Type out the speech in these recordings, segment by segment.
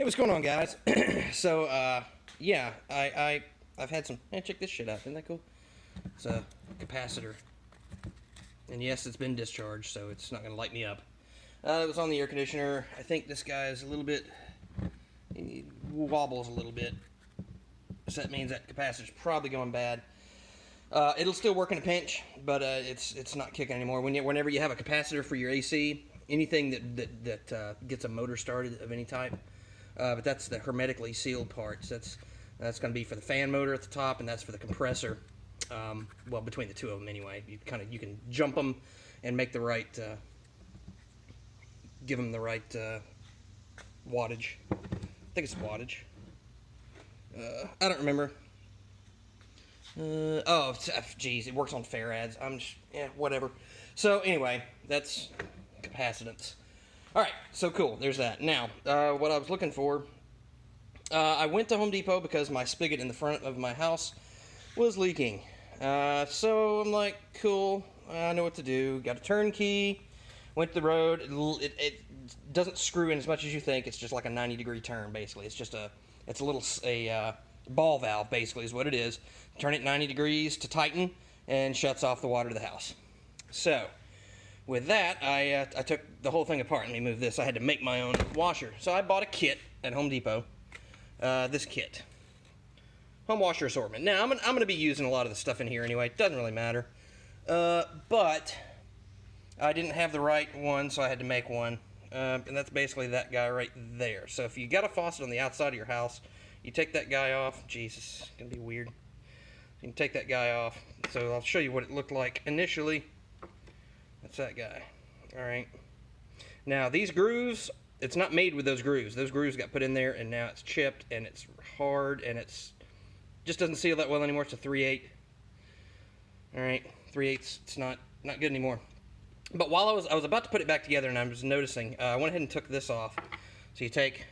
Hey, what's going on, guys? So, yeah, I've had some. Hey, check this shit out. Isn't that cool? It's a capacitor, and yes, it's been discharged, so it's not going to light me up. It was on the air conditioner. I think this guy is a little bit. He wobbles a little bit, so that means that capacitor's probably going bad. It'll still work in a pinch, but it's not kicking anymore. Whenever you have a capacitor for your AC, anything that gets a motor started of any type. But that's the hermetically sealed parts. That's going to be for the fan motor at the top, and that's for the compressor. Well, between the two of them anyway. You can jump them and make the right, give them the right wattage. I think it's wattage. I don't remember. Geez, it works on farads. Whatever. So anyway, that's capacitance. All right, so cool. There's that. Now, what I was looking for, I went to Home Depot because my spigot in the front of my house was leaking. So I'm like, cool. I know what to do. Got a turnkey. Went to the road. It doesn't screw in as much as you think. It's just like a 90-degree turn, basically. It's a ball valve, basically, is what it is. Turn it 90 degrees to tighten and shuts off the water to the house. So with that, I took the whole thing apart. Let me move this. I had to make my own washer. So I bought a kit at Home Depot. This kit. Home washer assortment. Now, I'm going to be using a lot of the stuff in here anyway. It doesn't really matter. But I didn't have the right one, so I had to make one. And that's basically that guy right there. So if you got a faucet on the outside of your house, you take that guy off. Jesus, it's going to be weird. You can take that guy off. So I'll show you what it looked like initially. That's that guy. Alright. Now, these grooves, it's not made with those grooves. Those grooves got put in there, and now it's chipped, and it's hard, and it's just doesn't seal that well anymore. It's a 3/8. Alright, 3/8. It's not good anymore. But while I was about to put it back together, and I was noticing, I went ahead and took this off. So you take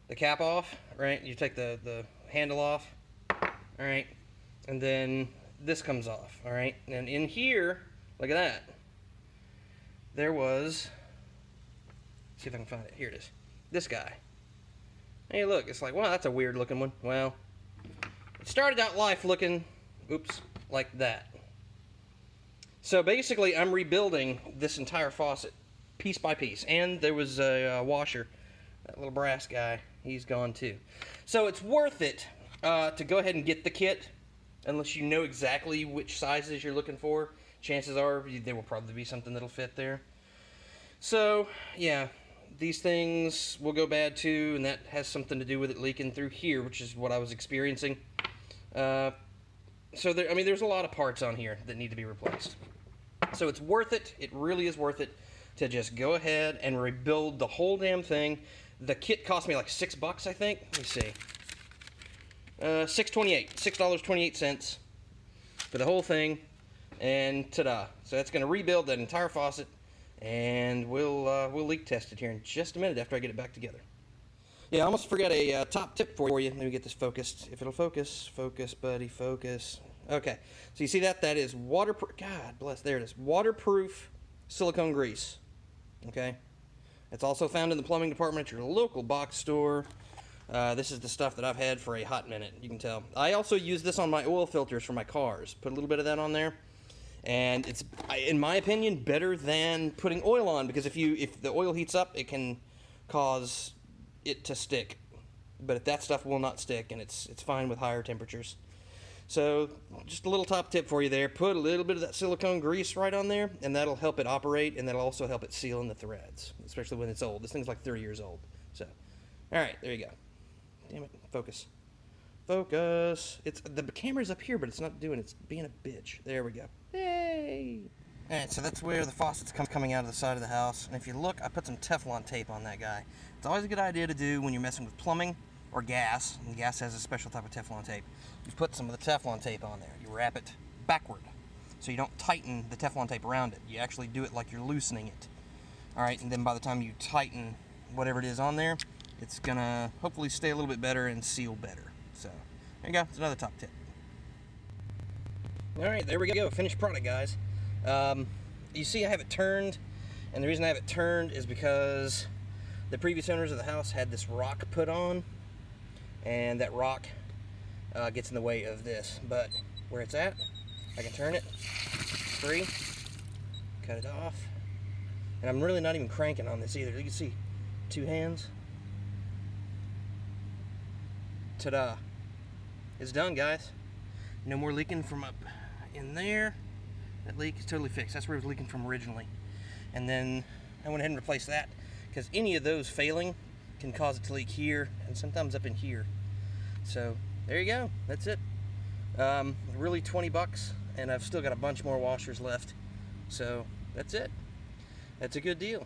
the cap off, right? You take the handle off, alright? And then this comes off, alright? And in here, look at that. There was, let's see if I can find it. Here it is. This guy. Hey, look, it's like, wow, that's a weird looking one. Well, it started out life looking, like that. So basically, I'm rebuilding this entire faucet, piece by piece. And there was a washer, that little brass guy, he's gone too. So it's worth it to go ahead and get the kit, unless you know exactly which sizes you're looking for. Chances are there will probably be something that'll fit there. So, yeah, these things will go bad too, and that has something to do with it leaking through here, which is what I was experiencing. So, there's a lot of parts on here that need to be replaced. So it's worth it. It really is worth it to just go ahead and rebuild the whole damn thing. The kit cost me like $6, I think. Let me see. $6.28 for the whole thing. And ta-da. So that's going to rebuild that entire faucet, and we'll leak test it here in just a minute after I get it back together. Yeah, I almost forgot a top tip for you. Let me get this focused. If it'll focus. Focus, buddy, focus. Okay. So you see that? That is waterproof. God bless. There it is. Waterproof silicone grease. Okay. It's also found in the plumbing department at your local box store. This is the stuff that I've had for a hot minute. You can tell. I also use this on my oil filters for my cars. Put a little bit of that on there. And it's, in my opinion, better than putting oil on, because if the oil heats up, it can cause it to stick. But that stuff will not stick, and it's fine with higher temperatures. So just a little top tip for you there. Put a little bit of that silicone grease right on there, and that'll help it operate, and that'll also help it seal in the threads, especially when it's old. This thing's like 30 years old. So, all right, there you go. Damn it, focus. Focus. The camera's up here, but it's not doing it. It's being a bitch. There we go. Yay! Alright, so that's where the faucet's coming out of the side of the house. And if you look, I put some Teflon tape on that guy. It's always a good idea to do when you're messing with plumbing or gas. And gas has a special type of Teflon tape. You put some of the Teflon tape on there. You wrap it backward, so you don't tighten the Teflon tape around it. You actually do it like you're loosening it. Alright, and then by the time you tighten whatever it is on there, it's gonna hopefully stay a little bit better and seal better. So, there you go. It's another top tip. Alright, there we go. Finished product, guys. You see I have it turned, and the reason I have it turned is because The previous owners of the house had this rock put on, and that rock gets in the way of this. But where it's at, I can turn it free, cut it off, and I'm really not even cranking on this either. You can see 2 hands. Ta-da. It's done, guys. No more leaking from up in there. That leak is totally fixed. That's where it was leaking from originally. And then I went ahead and replaced that, because any of those failing can cause it to leak here and sometimes up in here. So there you go. That's it. Really $20, and I've still got a bunch more washers left. So that's it. That's a good deal.